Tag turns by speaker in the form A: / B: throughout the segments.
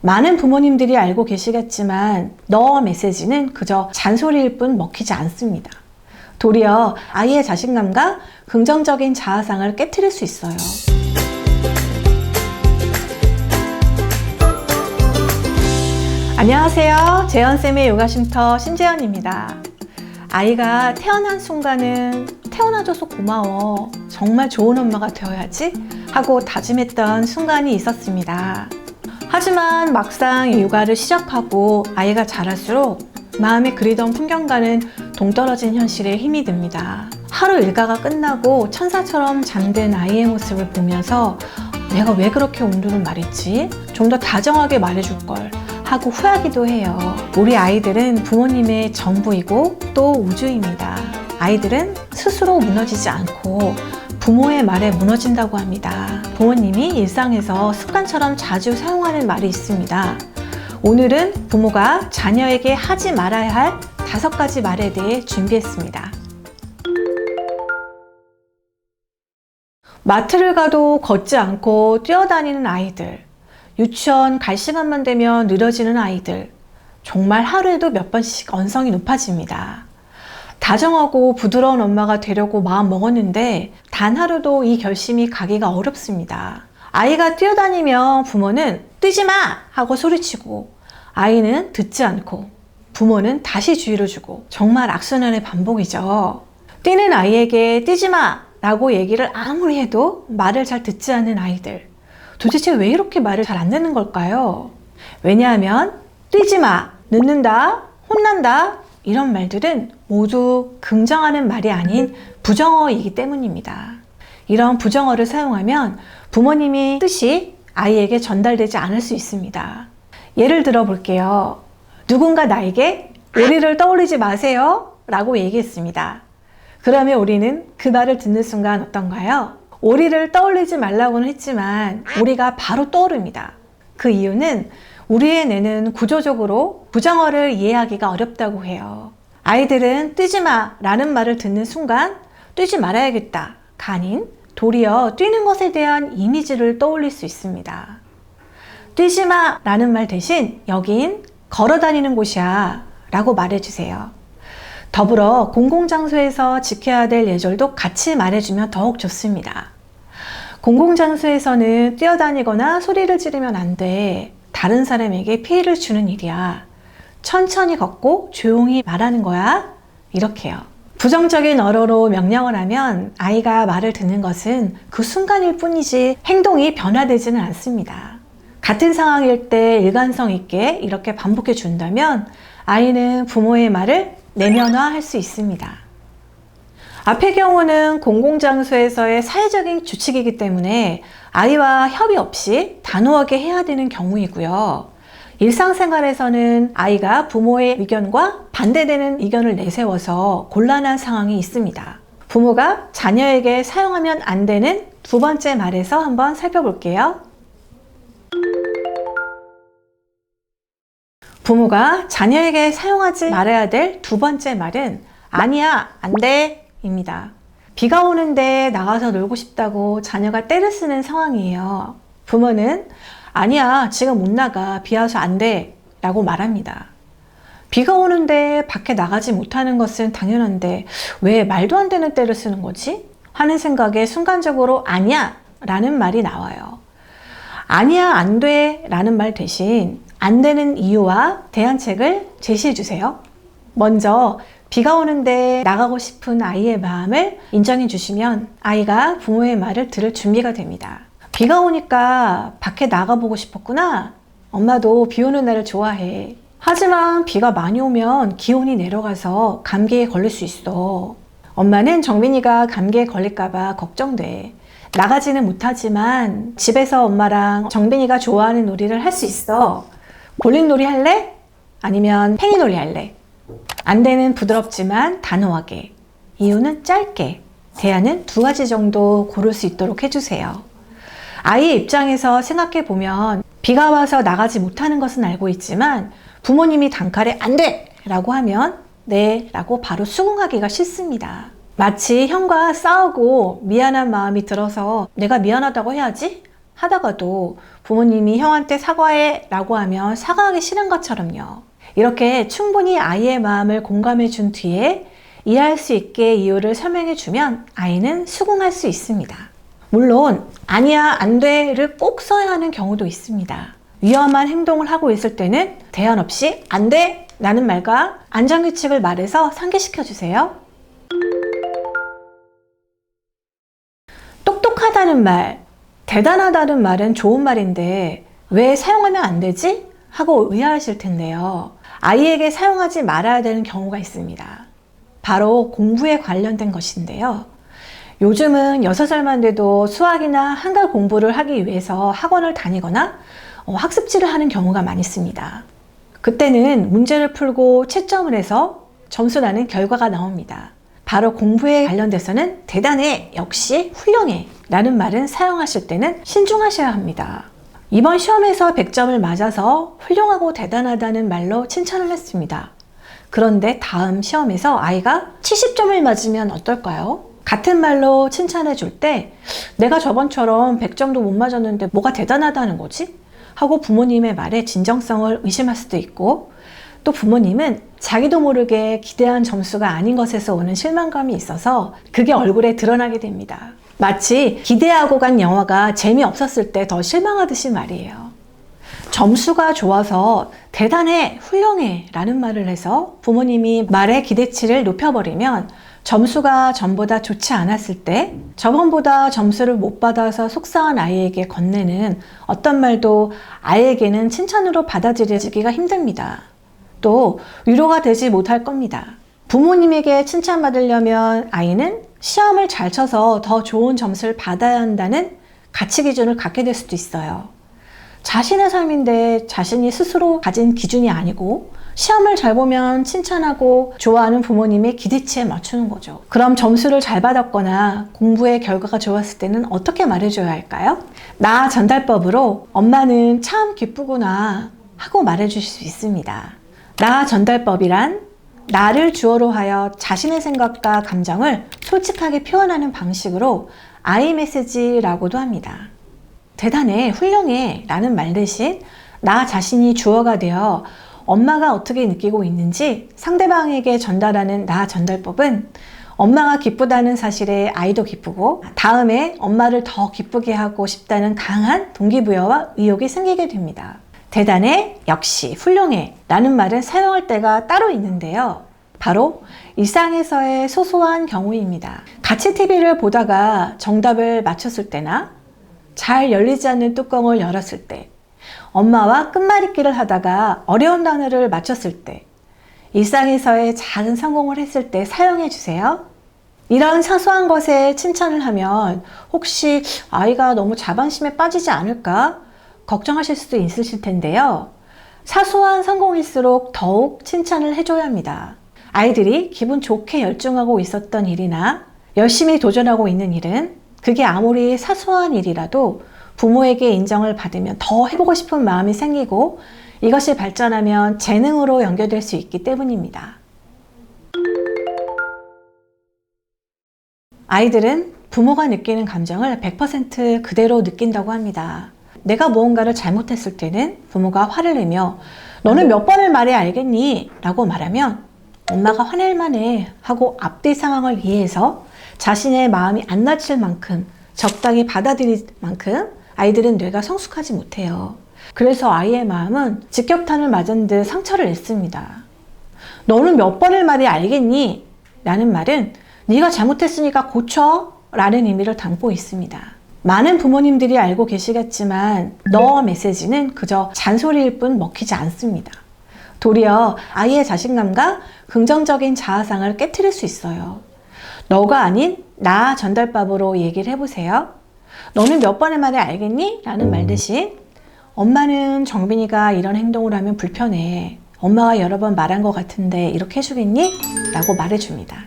A: 많은 부모님들이 알고 계시겠지만 너 메시지는 그저 잔소리일 뿐 먹히지 않습니다. 도리어 아이의 자신감과 긍정적인 자아상을 깨트릴 수 있어요. 안녕하세요. 재현쌤의 요가쉼터 신재현입니다. 아이가 태어난 순간은 태어나줘서 고마워, 정말 좋은 엄마가 되어야지 하고 다짐했던 순간이 있었습니다. 하지만 막상 육아를 시작하고 아이가 자랄수록 마음에 그리던 풍경과는 동떨어진 현실에 힘이 듭니다. 하루 일과가 끝나고 천사처럼 잠든 아이의 모습을 보면서 내가 왜 그렇게 오늘은 말했지? 좀 더 다정하게 말해줄걸 하고 후회하기도 해요. 우리 아이들은 부모님의 전부이고 또 우주입니다. 아이들은 스스로 무너지지 않고 부모의 말에 무너진다고 합니다. 부모님이 일상에서 습관처럼 자주 사용하는 말이 있습니다. 오늘은 부모가 자녀에게 하지 말아야 할 5가지 말에 대해 준비했습니다. 마트를 가도 걷지 않고 뛰어다니는 아이들, 유치원 갈 시간만 되면 느려지는 아이들, 정말 하루에도 몇 번씩 언성이 높아집니다. 다정하고 부드러운 엄마가 되려고 마음 먹었는데 단 하루도 이 결심이 가기가 어렵습니다. 아이가 뛰어다니면 부모는 뛰지 마! 하고 소리치고 아이는 듣지 않고 부모는 다시 주의를 주고 정말 악순환의 반복이죠. 뛰는 아이에게 뛰지 마! 라고 얘기를 아무리 해도 말을 잘 듣지 않는 아이들. 도대체 왜 이렇게 말을 잘 안 듣는 걸까요? 왜냐하면 뛰지 마, 늦는다, 혼난다 이런 말들은 모두 긍정하는 말이 아닌 부정어이기 때문입니다. 이런 부정어를 사용하면 부모님의 뜻이 아이에게 전달되지 않을 수 있습니다. 예를 들어 볼게요. 누군가 나에게 오리를 떠올리지 마세요 라고 얘기했습니다. 그러면 우리는 그 말을 듣는 순간 어떤가요? 오리를 떠올리지 말라고는 했지만 오리가 바로 떠오릅니다. 그 이유는 우리의 뇌는 구조적으로 부정어를 이해하기가 어렵다고 해요. 아이들은 뛰지 마 라는 말을 듣는 순간 뛰지 말아야겠다 가 아닌 도리어 뛰는 것에 대한 이미지를 떠올릴 수 있습니다. 뛰지 마 라는 말 대신 여긴 걸어 다니는 곳이야 라고 말해주세요. 더불어 공공장소에서 지켜야 될 예절도 같이 말해주면 더욱 좋습니다. 공공장소에서는 뛰어다니거나 소리를 지르면 안 돼. 다른 사람에게 피해를 주는 일이야. 천천히 걷고 조용히 말하는 거야. 이렇게요. 부정적인 어로로 명령을 하면 아이가 말을 듣는 것은 그 순간일 뿐이지 행동이 변화되지는 않습니다. 같은 상황일 때 일관성 있게 이렇게 반복해 준다면 아이는 부모의 말을 내면화할 수 있습니다. 앞의 경우는 공공장소에서의 사회적인 규칙이기 때문에 아이와 협의 없이 단호하게 해야 되는 경우이고요. 일상생활에서는 아이가 부모의 의견과 반대되는 의견을 내세워서 곤란한 상황이 있습니다. 부모가 자녀에게 사용하면 안 되는 2번째 말에서 한번 살펴볼게요. 부모가 자녀에게 사용하지 말아야 될 2번째 말은 아니야, 안 돼 입니다. 비가 오는데 나가서 놀고 싶다고 자녀가 떼를 쓰는 상황이에요. 부모는 아니야, 지금 못 나가, 비 와서 안 돼 라고 말합니다. 비가 오는데 밖에 나가지 못하는 것은 당연한데 왜 말도 안 되는 떼를 쓰는 거지? 하는 생각에 순간적으로 아니야 라는 말이 나와요. 아니야, 안 돼 라는 말 대신 안 되는 이유와 대안책을 제시해 주세요. 먼저 비가 오는데 나가고 싶은 아이의 마음을 인정해 주시면 아이가 부모의 말을 들을 준비가 됩니다. 비가 오니까 밖에 나가보고 싶었구나. 엄마도 비 오는 날을 좋아해. 하지만 비가 많이 오면 기온이 내려가서 감기에 걸릴 수 있어. 엄마는 정빈이가 감기에 걸릴까봐 걱정돼. 나가지는 못하지만 집에서 엄마랑 정빈이가 좋아하는 놀이를 할 수 있어. 볼링놀이 할래? 아니면 팽이놀이 할래? 안대는 부드럽지만 단호하게, 이유는 짧게, 대안은 2가지 정도 고를 수 있도록 해주세요. 아이의 입장에서 생각해 보면 비가 와서 나가지 못하는 것은 알고 있지만 부모님이 단칼에 안 돼! 라고 하면 네 라고 바로 수긍하기가 싫습니다. 마치 형과 싸우고 미안한 마음이 들어서 내가 미안하다고 해야지? 하다가도 부모님이 형한테 사과해 라고 하면 사과하기 싫은 것처럼요. 이렇게 충분히 아이의 마음을 공감해 준 뒤에 이해할 수 있게 이유를 설명해 주면 아이는 수긍할 수 있습니다. 물론 아니야 안 돼를 꼭 써야 하는 경우도 있습니다. 위험한 행동을 하고 있을 때는 대안 없이 안 돼! 라는 말과 안전규칙을 말해서 상기시켜 주세요. 똑똑하다는 말, 대단하다는 말은 좋은 말인데 왜 사용하면 안 되지? 하고 의아하실 텐데요. 아이에게 사용하지 말아야 되는 경우가 있습니다. 바로 공부에 관련된 것인데요. 요즘은 6살만 돼도 수학이나 한글 공부를 하기 위해서 학원을 다니거나 학습지를 하는 경우가 많이 있습니다. 그때는 문제를 풀고 채점을 해서 점수라는 결과가 나옵니다. 바로 공부에 관련돼서는 대단해, 역시 훌륭해 라는 말은 사용하실 때는 신중하셔야 합니다. 이번 시험에서 100점을 맞아서 훌륭하고 대단하다는 말로 칭찬을 했습니다. 그런데 다음 시험에서 아이가 70점을 맞으면 어떨까요? 같은 말로 칭찬해 줄 때 내가 저번처럼 100점도 못 맞았는데 뭐가 대단하다는 거지? 하고 부모님의 말에 진정성을 의심할 수도 있고, 또 부모님은 자기도 모르게 기대한 점수가 아닌 것에서 오는 실망감이 있어서 그게 얼굴에 드러나게 됩니다. 마치 기대하고 간 영화가 재미없었을 때 더 실망하듯이 말이에요. 점수가 좋아서 대단해, 훌륭해 라는 말을 해서 부모님이 말의 기대치를 높여버리면 점수가 전보다 좋지 않았을 때 저번보다 점수를 못 받아서 속상한 아이에게 건네는 어떤 말도 아이에게는 칭찬으로 받아들여지기가 힘듭니다. 또 위로가 되지 못할 겁니다. 부모님에게 칭찬받으려면 아이는 시험을 잘 쳐서 더 좋은 점수를 받아야 한다는 가치 기준을 갖게 될 수도 있어요. 자신의 삶인데 자신이 스스로 가진 기준이 아니고 시험을 잘 보면 칭찬하고 좋아하는 부모님의 기대치에 맞추는 거죠. 그럼 점수를 잘 받았거나 공부의 결과가 좋았을 때는 어떻게 말해줘야 할까요? 나 전달법으로 엄마는 참 기쁘구나 하고 말해주실 수 있습니다. 나 전달법이란 나를 주어로 하여 자신의 생각과 감정을 솔직하게 표현하는 방식으로 아이 메시지라고도 합니다. 대단해, 훌륭해 라는 말 대신 나 자신이 주어가 되어 엄마가 어떻게 느끼고 있는지 상대방에게 전달하는 나 전달법은 엄마가 기쁘다는 사실에 아이도 기쁘고 다음에 엄마를 더 기쁘게 하고 싶다는 강한 동기부여와 의욕이 생기게 됩니다. 대단해, 역시 훌륭해 라는 말은 사용할 때가 따로 있는데요. 바로 일상에서의 소소한 경우입니다. 같이 TV를 보다가 정답을 맞췄을 때나 잘 열리지 않는 뚜껑을 열었을 때, 엄마와 끝말잇기를 하다가 어려운 단어를 맞췄을 때, 일상에서의 작은 성공을 했을 때 사용해 주세요. 이런 사소한 것에 칭찬을 하면 혹시 아이가 너무 자반심에 빠지지 않을까 걱정하실 수도 있으실 텐데요. 사소한 성공일수록 더욱 칭찬을 해줘야 합니다. 아이들이 기분 좋게 열중하고 있었던 일이나 열심히 도전하고 있는 일은 그게 아무리 사소한 일이라도 부모에게 인정을 받으면 더 해보고 싶은 마음이 생기고 이것이 발전하면 재능으로 연결될 수 있기 때문입니다. 아이들은 부모가 느끼는 감정을 100% 그대로 느낀다고 합니다. 내가 무언가를 잘못했을 때는 부모가 화를 내며 너는 몇 번을 말해야 알겠니? 라고 말하면 엄마가 화낼 만해 하고 앞뒤 상황을 이해해서 자신의 마음이 안 다칠 만큼 적당히 받아들일 만큼 아이들은 뇌가 성숙하지 못해요. 그래서 아이의 마음은 직격탄을 맞은 듯 상처를 냈습니다. 너는 몇 번을 말해야 알겠니? 라는 말은 네가 잘못했으니까 고쳐 라는 의미를 담고 있습니다. 많은 부모님들이 알고 계시겠지만 너 메시지는 그저 잔소리일 뿐 먹히지 않습니다. 도리어 아이의 자신감과 긍정적인 자아상을 깨트릴 수 있어요. 너가 아닌 나 전달법으로 얘기를 해보세요. 너는 몇 번의 말에 알겠니? 라는 말 대신 엄마는 정빈이가 이런 행동을 하면 불편해. 엄마가 여러 번 말한 것 같은데 이렇게 해주겠니? 라고 말해줍니다.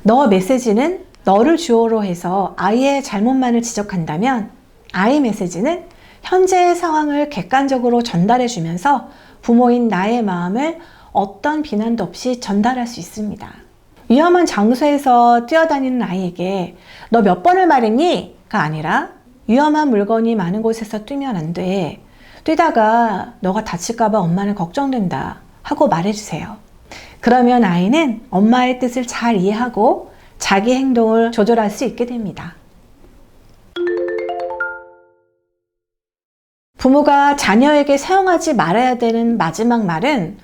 A: 너 메시지는 너를 주어로 해서 아이의 잘못만을 지적한다면 아이 메시지는 현재의 상황을 객관적으로 전달해주면서 부모인 나의 마음을 어떤 비난도 없이 전달할 수 있습니다. 위험한 장소에서 뛰어다니는 아이에게 너 몇 번을 말했니? 가 아니라 위험한 물건이 많은 곳에서 뛰면 안 돼. 뛰다가 너가 다칠까봐 엄마는 걱정된다 하고 말해주세요. 그러면 아이는 엄마의 뜻을 잘 이해하고 자기 행동을 조절할 수 있게 됩니다. 부모가 자녀에게 사용하지 말아야 되는 마지막 말은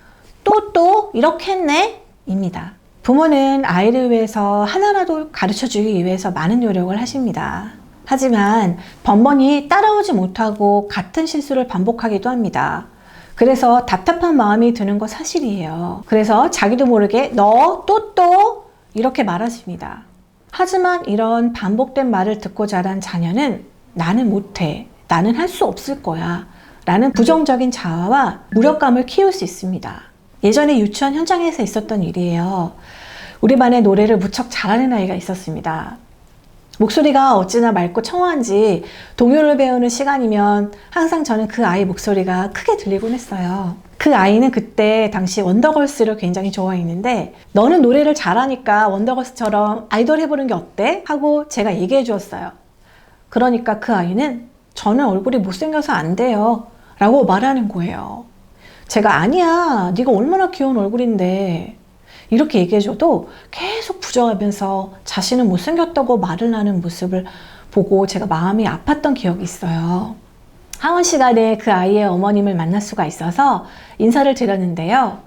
A: 또 이렇게 했네? 입니다. 부모는 아이를 위해서 하나라도 가르쳐주기 위해서 많은 노력을 하십니다. 하지만 번번이 따라오지 못하고 같은 실수를 반복하기도 합니다. 그래서 답답한 마음이 드는 거 사실이에요. 그래서 자기도 모르게 너 또 이렇게 말하십니다. 하지만 이런 반복된 말을 듣고 자란 자녀는 나는 못해, 나는 할 수 없을 거야 라는 부정적인 자아와 무력감을 키울 수 있습니다. 예전에 유치원 현장에서 있었던 일이에요. 우리 반에 노래를 무척 잘하는 아이가 있었습니다. 목소리가 어찌나 맑고 청아한지 동요를 배우는 시간이면 항상 저는 그 아이 목소리가 크게 들리곤 했어요. 그 아이는 그때 당시 원더걸스를 굉장히 좋아했는데 너는 노래를 잘하니까 원더걸스처럼 아이돌 해보는 게 어때? 하고 제가 얘기해 주었어요. 그러니까 그 아이는 저는 얼굴이 못생겨서 안 돼요 라고 말하는 거예요. 제가 아니야, 네가 얼마나 귀여운 얼굴인데 이렇게 얘기해줘도 계속 부정하면서 자신은 못생겼다고 말을 하는 모습을 보고 제가 마음이 아팠던 기억이 있어요. 하원 시간에 그 아이의 어머님을 만날 수가 있어서 인사를 드렸는데요.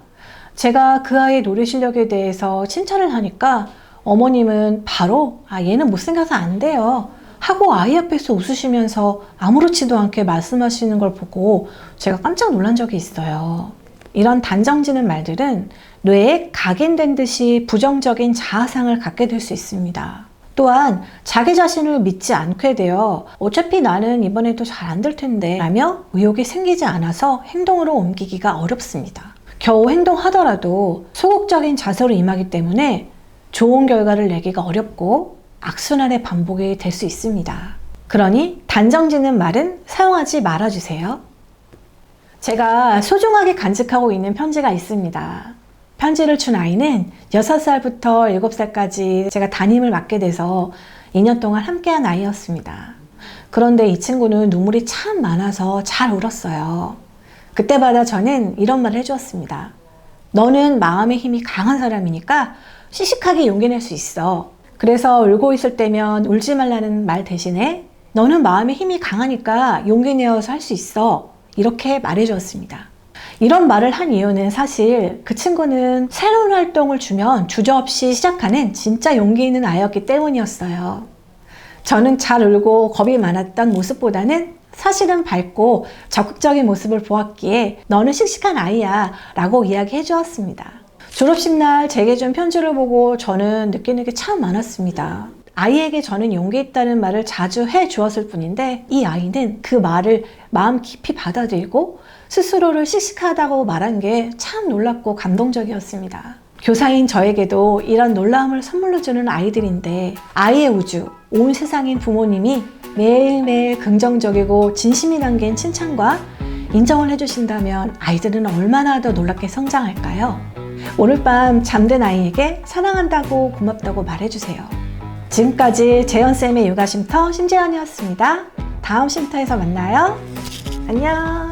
A: 제가 그 아이의 노래 실력에 대해서 칭찬을 하니까 어머님은 바로 얘는 못생겨서 안 돼요 하고 아이 앞에서 웃으시면서 아무렇지도 않게 말씀하시는 걸 보고 제가 깜짝 놀란 적이 있어요. 이런 단정지는 말들은 뇌에 각인된 듯이 부정적인 자아상을 갖게 될 수 있습니다. 또한 자기 자신을 믿지 않게 되어 어차피 나는 이번에도 잘 안 될 텐데 라며 의욕이 생기지 않아서 행동으로 옮기기가 어렵습니다. 겨우 행동하더라도 소극적인 자세로 임하기 때문에 좋은 결과를 내기가 어렵고 악순환의 반복이 될 수 있습니다. 그러니 단정지는 말은 사용하지 말아주세요. 제가 소중하게 간직하고 있는 편지가 있습니다. 편지를 준 아이는 6살부터 7살까지 제가 담임을 맡게 돼서 2년 동안 함께한 아이였습니다. 그런데 이 친구는 눈물이 참 많아서 잘 울었어요. 그때마다 저는 이런 말을 해주었습니다. 너는 마음의 힘이 강한 사람이니까 씩씩하게 용기 낼 수 있어. 그래서 울고 있을 때면 울지 말라는 말 대신에 너는 마음의 힘이 강하니까 용기 내어서 할 수 있어. 이렇게 말해주었습니다. 이런 말을 한 이유는 사실 그 친구는 새로운 활동을 주면 주저없이 시작하는 진짜 용기 있는 아이였기 때문이었어요. 저는 잘 울고 겁이 많았던 모습보다는 사실은 밝고 적극적인 모습을 보았기에 너는 씩씩한 아이야 라고 이야기해 주었습니다. 졸업식 날 제게 준 편지를 보고 저는 느끼는 게 참 많았습니다. 아이에게 저는 용기 있다는 말을 자주 해 주었을 뿐인데 이 아이는 그 말을 마음 깊이 받아들이고 스스로를 씩씩하다고 말한 게 참 놀랍고 감동적이었습니다. 교사인 저에게도 이런 놀라움을 선물로 주는 아이들인데 아이의 우주, 온 세상인 부모님이 매일매일 긍정적이고 진심이 담긴 칭찬과 인정을 해주신다면 아이들은 얼마나 더 놀랍게 성장할까요? 오늘 밤 잠든 아이에게 사랑한다고 고맙다고 말해주세요. 지금까지 재현쌤의 육아쉼터 심재현이었습니다. 다음 쉼터에서 만나요. 안녕.